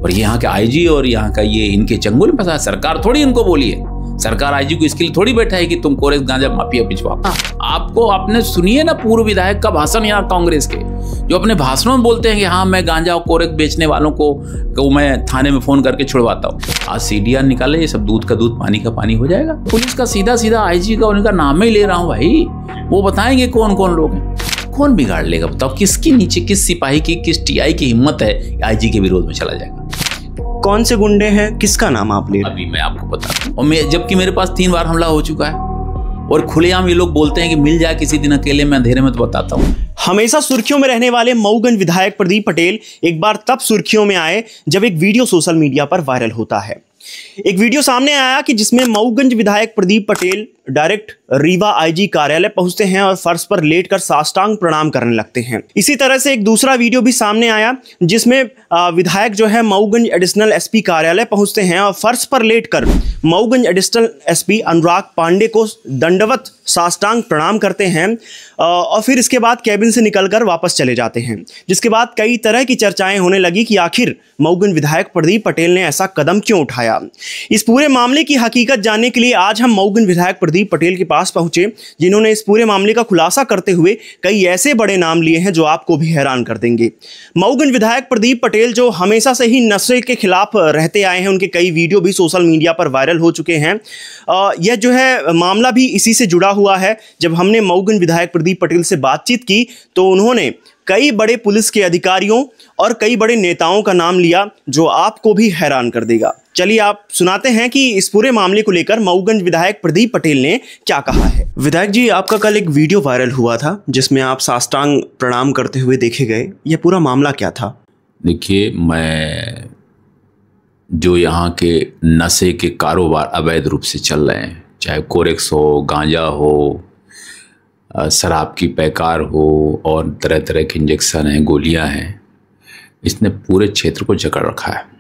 और यहाँ के आईजी और यहाँ का ये इनके चंगुल में फंसा। सरकार थोड़ी इनको बोली है, सरकार आईजी को इसके लिए थोड़ी बैठा है कि तुम कोरेक्स गांजा माफिया पिछवाओ। आपको आपने सुनिए ना पूर्व विधायक का भाषण यहाँ कांग्रेस के, जो अपने भाषणों में बोलते हैं कि हाँ मैं गांजा और कोरेक्स बेचने वालों को मैं थाने में फोन करके छुड़वाता हूँ। आज सीडीआर निकाले, ये सब दूध का दूध पानी का पानी हो जाएगा। पुलिस का सीधा सीधा आईजी का उनका नाम ही ले रहा हूँ भाई, वो बताएंगे कौन कौन लोग हैं। कौन बिगाड़ लेगा बताओ? किसके नीचे किस सिपाही की, किस टीआई की हिम्मत है आईजी के विरोध में चला जाएगा? कौन से गुंडे हैं, किसका नाम आप ले रहे हैं? अभी मैं आपको बताता हूँ। और जबकि मेरे पास 3 बार हमला हो चुका है और खुलेआम ये लोग बोलते हैं कि मिल जाए किसी दिन अकेले में अंधेरे में, तो बताता हूँ। हमेशा सुर्खियों में रहने वाले मऊगंज विधायक प्रदीप पटेल एक बार तब सुर्खियों में आए जब एक वीडियो सोशल मीडिया पर वायरल होता है। एक वीडियो सामने आया कि जिसमें मऊगंज विधायक प्रदीप पटेल डायरेक्ट रीवा आईजी कार्यालय पहुंचते हैं और फर्श पर लेटकर साष्टांग प्रणाम करने लगते हैं। इसी तरह से एक दूसरा वीडियो भी सामने आया जिसमें विधायक जो है मऊगंज एडिशनल एसपी कार्यालय पहुंचते हैं और फर्श पर लेटकर मऊगंज एडिशनल एसपी अनुराग पांडे को दंडवत साष्टांग प्रणाम करते हैं और फिर इसके बाद कैबिन से निकलकर वापस चले जाते हैं। जिसके बाद कई तरह की चर्चाएं होने लगी कि आखिर मऊगंज विधायक प्रदीप पटेल ने ऐसा कदम क्यों उठाया। इस पूरे मामले की हकीकत जानने के लिए आज हम मऊगंज विधायक प्रदीप पटेल के पास पहुंचे, जिन्होंने इस पूरे मामले का खुलासा करते हुए कई ऐसे बड़े नाम लिए हैं जो आपको भी हैरान कर देंगे। मऊगंज विधायक प्रदीप पटेल जो हमेशा से ही नशे के खिलाफ रहते आए हैं, उनके कई वीडियो भी सोशल मीडिया पर वायरल हो चुके हैं। यह जो है मामला भी इसी से जुड़ा हुआ है। जब हमने मऊगंज विधायक प्रदीप पटेल से बातचीत की तो उन्होंने कई बड़े पुलिस के अधिकारियों और कई बड़े नेताओं का नाम लिया जो आपको भी हैरान कर देगा। चलिए आप सुनाते हैं कि इस पूरे मामले को लेकर मऊगंज विधायक प्रदीप पटेल ने क्या कहा है। विधायक जी, आपका कल एक वीडियो वायरल हुआ था जिसमें आप साष्टांग प्रणाम करते हुए देखे गए, यह पूरा मामला क्या था? देखिए, मैं जो यहाँ के नशे के कारोबार अवैध रूप से चल रहे हैं, चाहे कोरेक्स हो, गांजा हो, शराब की पैकार हो और तरह तरह के इंजेक्शन हैं, गोलियां हैं, इसने पूरे क्षेत्र को जकड़ रखा है।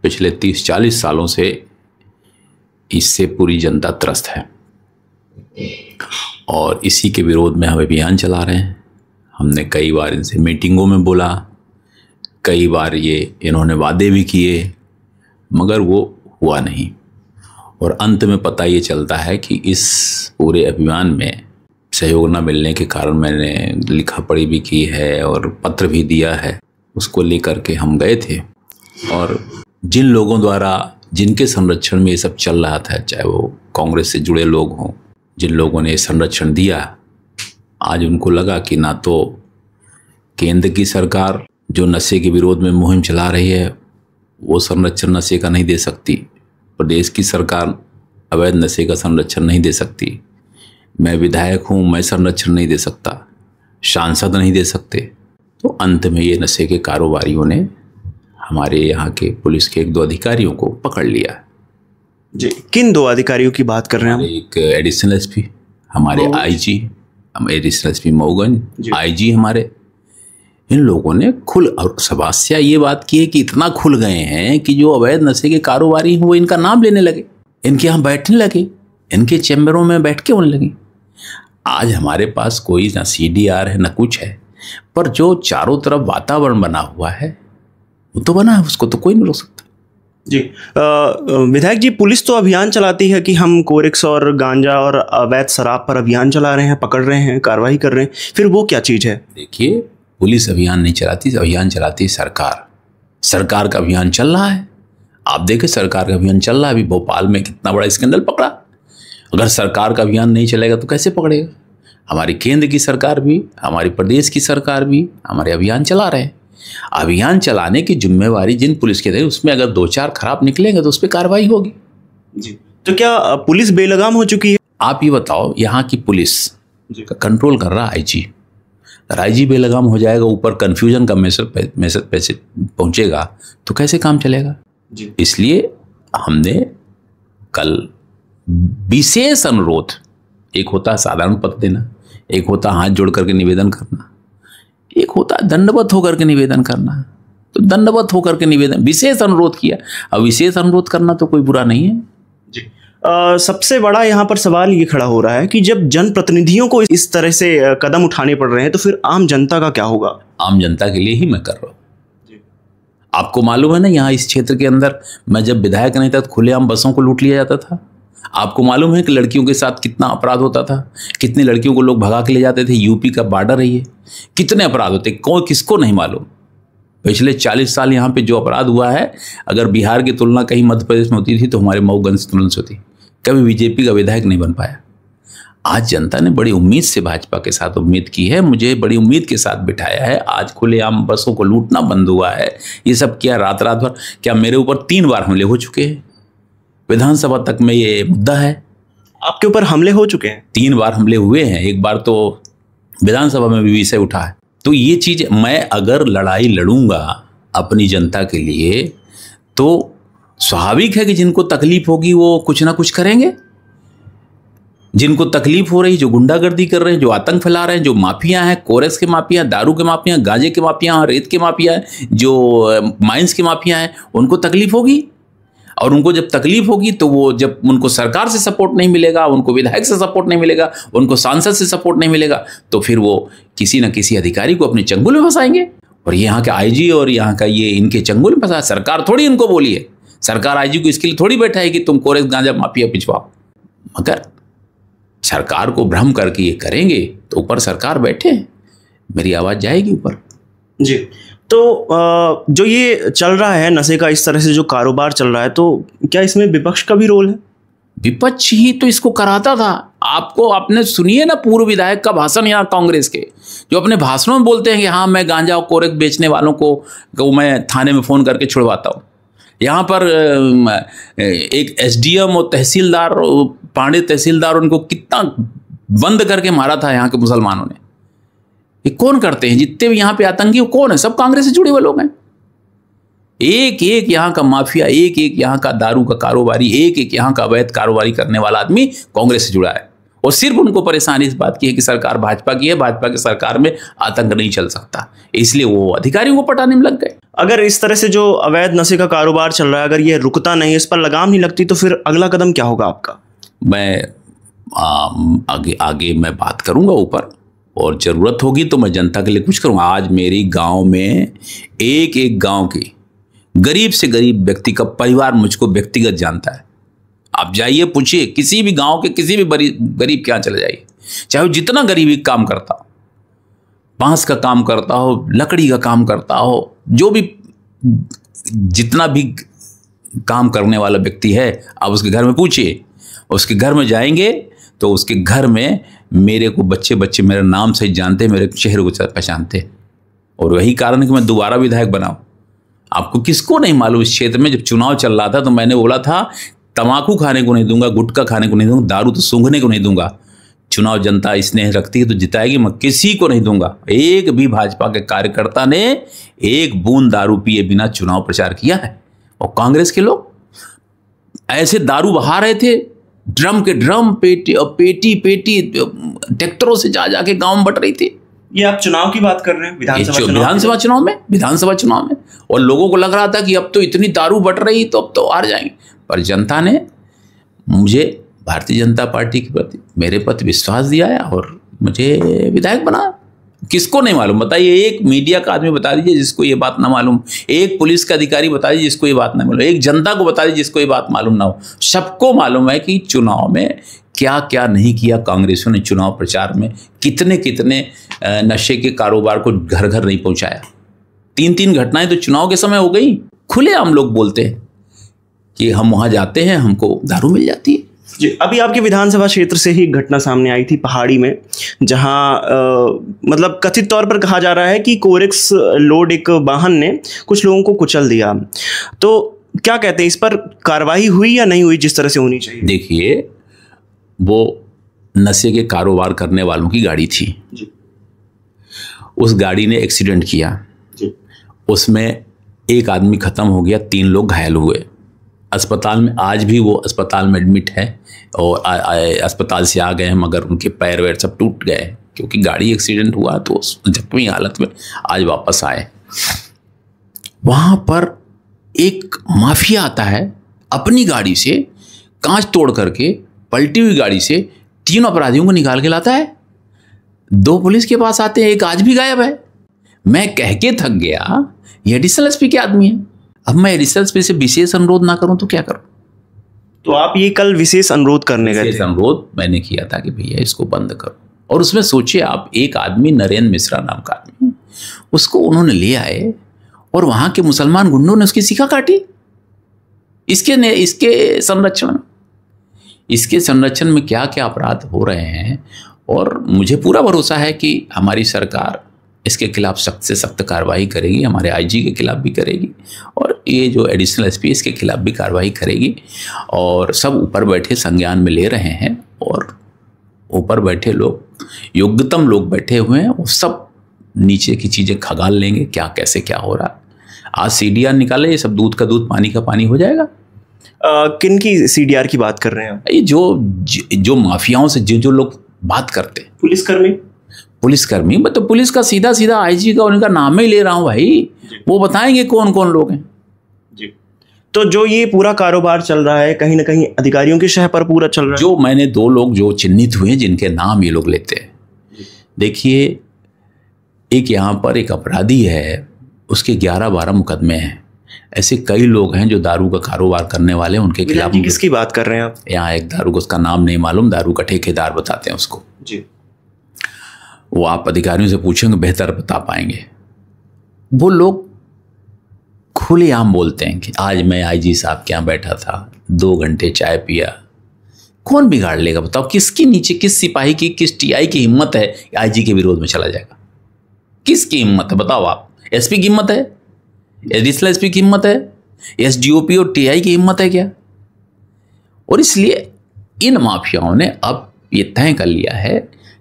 पिछले 30-40 सालों से इससे पूरी जनता त्रस्त है और इसी के विरोध में हम अभियान चला रहे हैं। हमने कई बार इनसे मीटिंगों में बोला, कई बार इन्होंने वादे भी किए, मगर वो हुआ नहीं। और अंत में पता ये चलता है कि इस पूरे अभियान में सहयोग न मिलने के कारण मैंने लिखा पढ़ी भी की है और पत्र भी दिया है। उसको लेकर के हम गए थे और जिन लोगों द्वारा, जिनके संरक्षण में ये सब चल रहा था, चाहे वो कांग्रेस से जुड़े लोग हों, जिन लोगों ने संरक्षण दिया, आज उनको लगा कि ना तो केंद्र की सरकार जो नशे के विरोध में मुहिम चला रही है वो संरक्षण नशे का नहीं दे सकती, प्रदेश की सरकार अवैध नशे का संरक्षण नहीं दे सकती, मैं विधायक हूँ, मैं संरक्षण नहीं दे सकता, सांसद नहीं दे सकते। तो अंत में ये नशे के कारोबारियों ने हमारे यहाँ के पुलिस के 1-2 अधिकारियों को पकड़ लिया जी। किन 2 अधिकारियों की बात कर रहे हैं? एक एडिशनल एसपी, हमारे आईजी, हम एडिशनल एसपी मऊगंज, आईजी हमारे, इन लोगों ने और समस्या ये बात की है कि इतना खुल गए हैं कि जो अवैध नशे के कारोबारी हैं वो इनका नाम लेने लगे, इनके यहाँ बैठने लगे, इनके चैम्बरों में बैठ के होने लगे। आज हमारे पास कोई ना सीडीआर है ना कुछ है, पर जो चारों तरफ वातावरण बना हुआ है वो तो बना है, उसको तो कोई नहीं रोक सकता जी। विधायक जी, पुलिस तो अभियान चलाती है कि हम कोरेक्स और गांजा और अवैध शराब पर अभियान चला रहे हैं, पकड़ रहे हैं, कार्रवाई कर रहे हैं, फिर वो क्या चीज़ है? देखिए, पुलिस अभियान नहीं चलाती, अभियान चलाती है सरकार। सरकार का अभियान चल रहा है, आप देखें सरकार का अभियान चल रहा है। अभी भोपाल में कितना बड़ा स्कैंडल पकड़ा। अगर सरकार का अभियान नहीं चलेगा तो कैसे पकड़ेगा? हमारी केंद्र की सरकार भी, हमारी प्रदेश की सरकार भी हमारे अभियान चला रहे हैं। अभियान चलाने की जिम्मेवारी जिन पुलिस के थे, उसमें अगर 2-4 खराब निकलेंगे तो उस पर कार्रवाई होगी जी। तो क्या पुलिस बेलगाम हो चुकी है? आप ये बताओ, यहाँ की पुलिस का कंट्रोल कर रहा आईजी, अगर आईजी बेलगाम हो जाएगा, ऊपर कन्फ्यूजन का मैसेज पैसे पहुँचेगा तो कैसे काम चलेगा जी। इसलिए हमने कल विशेष अनुरोध, एक होता है साधारण पत्र देना, एक होता हाथ जोड़ करके निवेदन करना, एक होता है दंडवत होकर के निवेदन करना। तो दंडवत होकर के निवेदन, विशेष अनुरोध किया। अब विशेष अनुरोध करना तो कोई बुरा नहीं है जी। सबसे बड़ा यहाँ पर सवाल ये खड़ा हो रहा है कि जब जनप्रतिनिधियों को इस तरह से कदम उठाने पड़ रहे हैं तो फिर आम जनता का क्या होगा? आम जनता के लिए ही मैं कर रहा हूँ। आपको मालूम है ना, यहाँ इस क्षेत्र के अंदर मैं जब विधायक नहीं था तो खुलेआम बसों को लूट लिया जाता था। आपको मालूम है कि लड़कियों के साथ कितना अपराध होता था, कितनी लड़कियों को लोग भगा के ले जाते थे। यूपी का बॉर्डर है ये, कितने अपराध होते, कोई किसको नहीं मालूम। पिछले 40 साल यहाँ पे जो अपराध हुआ है, अगर बिहार की तुलना कहीं मध्य प्रदेश में होती थी तो हमारे मऊगंज से तुलना होती। कभी बीजेपी का विधायक नहीं बन पाया। आज जनता ने बड़ी उम्मीद से भाजपा के साथ उम्मीद की है, मुझे बड़ी उम्मीद के साथ बिठाया है। आज खुलेआम बसों को लूटना बंद हुआ है। ये सब किया रात रात भर। क्या मेरे ऊपर 3 बार हमले हो चुके हैं, विधानसभा तक में ये मुद्दा है। आपके ऊपर हमले हो चुके हैं? 3 बार हमले हुए हैं, एक बार तो विधानसभा में भी विषय उठा है। तो ये चीज, मैं अगर लड़ाई लड़ूंगा अपनी जनता के लिए तो स्वाभाविक है कि जिनको तकलीफ होगी वो कुछ ना कुछ करेंगे। जिनको तकलीफ हो रही, जो गुंडागर्दी कर रहे हैं, जो आतंक फैला रहे हैं, जो माफिया हैं, कोरेक्स के माफिया, दारू के माफिया, गांजे के माफिया, रेत के माफिया, जो माइंस के माफिया हैं, उनको तकलीफ होगी। और उनको जब तकलीफ होगी तो वो, जब उनको सरकार से सपोर्ट नहीं मिलेगा, उनको विधायक से सपोर्ट नहीं मिलेगा, उनको सांसद से सपोर्ट नहीं मिलेगा, तो फिर वो किसी न किसी अधिकारी को अपने चंगुल में फंसाएंगे। और यहाँ के आईजी और यहाँ का ये इनके चंगुल में फंसा। सरकार थोड़ी इनको बोली है, सरकार आईजी को इसके लिए थोड़ी बैठा है कि तुम कोरेक्स गांजा माफिया पिछवाओ। मगर सरकार को भ्रम करके ये करेंगे तो ऊपर सरकार बैठे, मेरी आवाज़ जाएगी ऊपर। जी, तो जो ये चल रहा है नशे का, इस तरह से जो कारोबार चल रहा है, तो क्या इसमें विपक्ष का भी रोल है? विपक्ष ही तो इसको कराता था। आपको, आपने सुनिए ना पूर्व विधायक का भाषण यहाँ कांग्रेस के, जो अपने भाषणों में बोलते हैं कि हाँ मैं गांजा और कोरेक बेचने वालों को मैं थाने में फ़ोन करके छुड़वाता हूँ। यहाँ पर एक एसडीएम और तहसीलदार, पांडे तहसीलदार, उनको कितना बंद करके मारा था यहाँ के मुसलमानों ने। ये कौन करते हैं? जितने भी यहाँ पे आतंकी वो कौन है? सब कांग्रेस से जुड़े हुए लोग हैं। एक एक यहाँ का माफिया, एक एक यहाँ का दारू का कारोबारी, एक एक यहाँ का अवैध कारोबारी करने वाला आदमी कांग्रेस से जुड़ा है। और सिर्फ उनको परेशानी इस बात की है कि सरकार भाजपा की है, भाजपा की सरकार में आतंक नहीं चल सकता, इसलिए वो अधिकारियों को पटाने में लग गए। अगर इस तरह से जो अवैध नशे का कारोबार चल रहा है, अगर ये रुकता नहीं, इस पर लगाम नहीं लगती, तो फिर अगला कदम क्या होगा आपका? मैं आगे मैं बात करूंगा ऊपर, और ज़रूरत होगी तो मैं जनता के लिए कुछ करूँगा। आज मेरी गांव में एक एक गांव की गरीब से गरीब व्यक्ति का परिवार मुझको व्यक्तिगत जानता है। आप जाइए, पूछिए किसी भी गांव के किसी भी गरीब के यहाँ चले जाइए, चाहे वो जितना गरीबी काम करता हो, बांस का काम करता हो, लकड़ी का काम करता हो, जो भी जितना भी काम करने वाला व्यक्ति है, आप उसके घर में पूछिए। उसके घर में जाएंगे तो उसके घर में मेरे को बच्चे बच्चे मेरे नाम से जानते, मेरे चेहरे को पहचानते। और वही कारण है कि मैं दोबारा विधायक बनाऊं। आपको किसको नहीं मालूम, इस क्षेत्र में जब चुनाव चल रहा था तो मैंने बोला था तम्बाकू खाने को नहीं दूंगा, गुटखा खाने को नहीं दूंगा, दारू तो सूंघने को नहीं दूंगा। चुनाव जनता स्नेह रखती है तो जिताएगी, मैं किसी को नहीं दूंगा। एक भी भाजपा के कार्यकर्ता ने एक बूंद दारू पिए बिना चुनाव प्रचार किया है। और कांग्रेस के लोग ऐसे दारू बहा रहे थे, ड्रम के ड्रम, पेटी ट्रैक्टरों से जा जाके गांव में बट रही थी। ये आप चुनाव की बात कर रहे हैं? विधानसभा चुनाव में। और लोगों को लग रहा था कि अब तो इतनी दारू बट रही तो अब तो हार जाएंगे। पर जनता ने मुझे, भारतीय जनता पार्टी के प्रति मेरे प्रति विश्वास दिया है और मुझे विधायक बना। किसको नहीं मालूम बताइए? एक मीडिया का आदमी बता दीजिए जिसको ये बात ना मालूम, एक पुलिस का अधिकारी बता दीजिए जिसको ये बात ना मालूम, एक जनता को बता दीजिए जिसको ये बात मालूम ना हो। सबको मालूम है कि चुनाव में क्या क्या नहीं किया कांग्रेसियों ने। चुनाव प्रचार में कितने कितने नशे के कारोबार को घर घर नहीं पहुंचाया। 3 घटनाएं तो चुनाव के समय हो गई। खुले हम लोग बोलते हैं कि हम वहां जाते हैं, हमको दारू मिल जाती है। जी, अभी आपके विधानसभा क्षेत्र से ही घटना सामने आई थी पहाड़ी में, जहां मतलब कथित तौर पर कहा जा रहा है कि कोरेक्स लोड एक वाहन ने कुछ लोगों को कुचल दिया। तो क्या कहते हैं, इस पर कार्रवाई हुई या नहीं हुई जिस तरह से होनी चाहिए? देखिए, वो नशे के कारोबार करने वालों की गाड़ी थी जी। उस गाड़ी ने एक्सीडेंट किया जी। उसमें एक आदमी खत्म हो गया, 3 लोग घायल हुए। अस्पताल में, आज भी वो अस्पताल में एडमिट है और अस्पताल से आ गए हैं, मगर उनके पैर वैर सब टूट गए क्योंकि गाड़ी एक्सीडेंट हुआ, तो जख्मी हालत में आज वापस आए। वहाँ पर एक माफिया आता है, अपनी गाड़ी से कांच तोड़ करके, पलटी हुई गाड़ी से 3 अपराधियों को निकाल के लाता है। 2 पुलिस के पास आते हैं, एक आज भी गायब है। मैं कह के थक गया ये एडिशनल एसपी के आदमी है। अब मैं एडिशनल एसपी से विशेष अनुरोध ना करूं तो क्या करूं? तो आप ये कल विशेष अनुरोध करने गए थे? विशेष अनुरोध मैंने किया था कि भैया इसको बंद करो। और उसमें सोचिए आप, एक आदमी नरेंद्र मिश्रा नाम का आदमी, उसको उन्होंने ले आए और वहां के मुसलमान गुंडों ने उसकी शिखा काटी। इसके संरक्षण में क्या क्या अपराध हो रहे हैं। और मुझे पूरा भरोसा है कि हमारी सरकार इसके खिलाफ सख्त से सख्त कार्रवाई करेगी, हमारे आईजी के खिलाफ भी करेगी और ये जो एडिशनल एसपी इसके खिलाफ भी कार्रवाई करेगी। और सब ऊपर बैठे संज्ञान में ले रहे हैं और ऊपर बैठे लोग, योग्यतम लोग बैठे हुए हैं, वो सब नीचे की चीज़ें खगाल लेंगे, क्या कैसे क्या हो रहा। आज सीडीआर निकाले, ये सब दूध का दूध पानी का पानी हो जाएगा। किन की सीडीआर की बात कर रहे हैं? ये जो माफियाओं से जो लोग बात करते हैं, पुलिसकर्मी मतलब पुलिस का सीधा सीधा आईजी का उनका नाम ही ले रहा हूं भाई, वो बताएंगे कौन कौन लोग हैं जी। तो जो ये पूरा कारोबार चल रहा है कहीं ना कहीं अधिकारियों के शह पर पूरा चल रहा है। जो मैंने 2 लोग जो चिन्हित हुए जिनके नाम ये लोग लेते हैं, देखिए एक यहाँ पर एक अपराधी है, उसके 11-12 मुकदमे हैं। ऐसे कई लोग हैं जो दारू का कारोबार करने वाले, उनके खिलाफ। किसकी बात कर रहे हैं आप? यहाँ एक दारू का, उसका नाम नहीं मालूम, दारू का ठेकेदार बताते हैं उसको जी। वो आप अधिकारियों से पूछेंगे बेहतर बता पाएंगे। वो लोग खुलेआम बोलते हैं कि आज मैं आईजी साहब के यहाँ बैठा था, 2 घंटे चाय पिया। कौन बिगाड़ लेगा बताओ? किसकी नीचे, किस सिपाही की, किस टीआई की हिम्मत है आईजी के विरोध में चला जाएगा? किसकी हिम्मत है बताओ आप? एसपी की हिम्मत है? एडिशनल एसपी की हिम्मत है? एसडीओपी और टीआई की हिम्मत है क्या? और इसलिए इन माफियाओं ने अब ये तय कर लिया है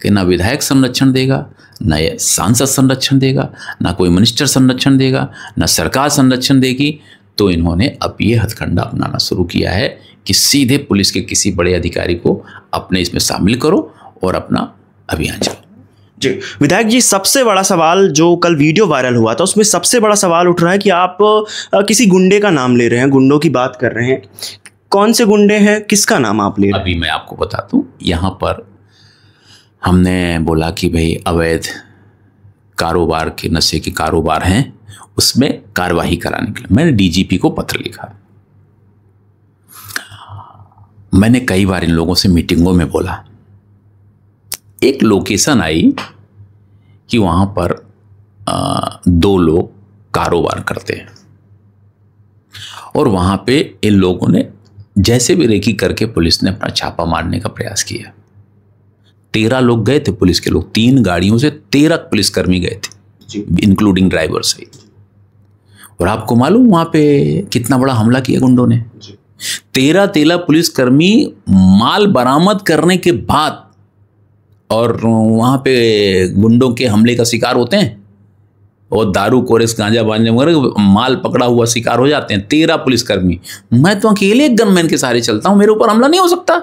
कि ना विधायक संरक्षण देगा, ना ये सांसद संरक्षण देगा, ना कोई मिनिस्टर संरक्षण देगा, ना सरकार संरक्षण देगी। तो इन्होंने अब ये हथकंडा अपनाना शुरू किया है कि सीधे पुलिस के किसी बड़े अधिकारी को अपने इसमें शामिल करो और अपना अभियान चलाओ। जी विधायक जी, सबसे बड़ा सवाल जो कल वीडियो वायरल हुआ था उसमें सबसे बड़ा सवाल उठ रहा है कि आप किसी गुंडे का नाम ले रहे हैं, गुंडों की बात कर रहे हैं। कौन से गुंडे हैं, किसका नाम आप ले रहे हैं? अभी मैं आपको बता दूं, यहाँ पर हमने बोला कि भाई अवैध कारोबार के, नशे के कारोबार हैं, उसमें कार्रवाई कराने के लिए मैंने डीजीपी को पत्र लिखा। मैंने कई बार इन लोगों से मीटिंगों में बोला। एक लोकेशन आई कि वहां पर 2 लोग कारोबार करते हैं और वहां पे इन लोगों ने जैसे भी रेकी करके पुलिस ने अपना छापा मारने का प्रयास किया। 13 लोग गए थे पुलिस के लोग, 3 गाड़ियों से 13 पुलिसकर्मी गए थे, इंक्लूडिंग ड्राइवर सहित। और आपको मालूम वहां पे कितना बड़ा हमला किया गुंडों ने? 13 पुलिसकर्मी माल बरामद करने के बाद और वहां पे गुंडों के हमले का शिकार होते हैं और दारू कोरेस गांजा बांधने वगैरह माल पकड़ा हुआ शिकार हो जाते हैं। 13 पुलिसकर्मी। मैं तो अकेले एक गनमैन के सहारे चलता हूं, मेरे ऊपर हमला नहीं हो सकता।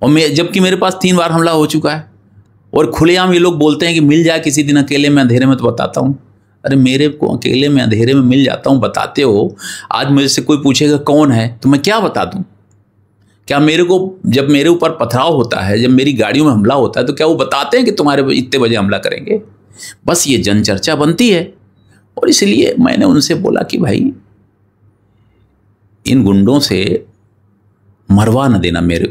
और मैं, जबकि मेरे पास 3 बार हमला हो चुका है। और खुलेआम ये लोग बोलते हैं कि मिल जाए किसी दिन अकेले में अंधेरे में, तो बताता हूं। अरे मेरे को अकेले में अंधेरे में मिल जाता हूं, बताते हो। आज मेरे से कोई पूछेगा कौन है तो मैं क्या बता दूं? क्या मेरे को, जब मेरे ऊपर पथराव होता है, जब मेरी गाड़ियों में हमला होता है, तो क्या वो बताते हैं कि तुम्हारे इतने बजे हमला करेंगे? बस ये जनचर्चा बनती है। और इसलिए मैंने उनसे बोला कि भाई इन गुंडों से मरवा न देना मेरे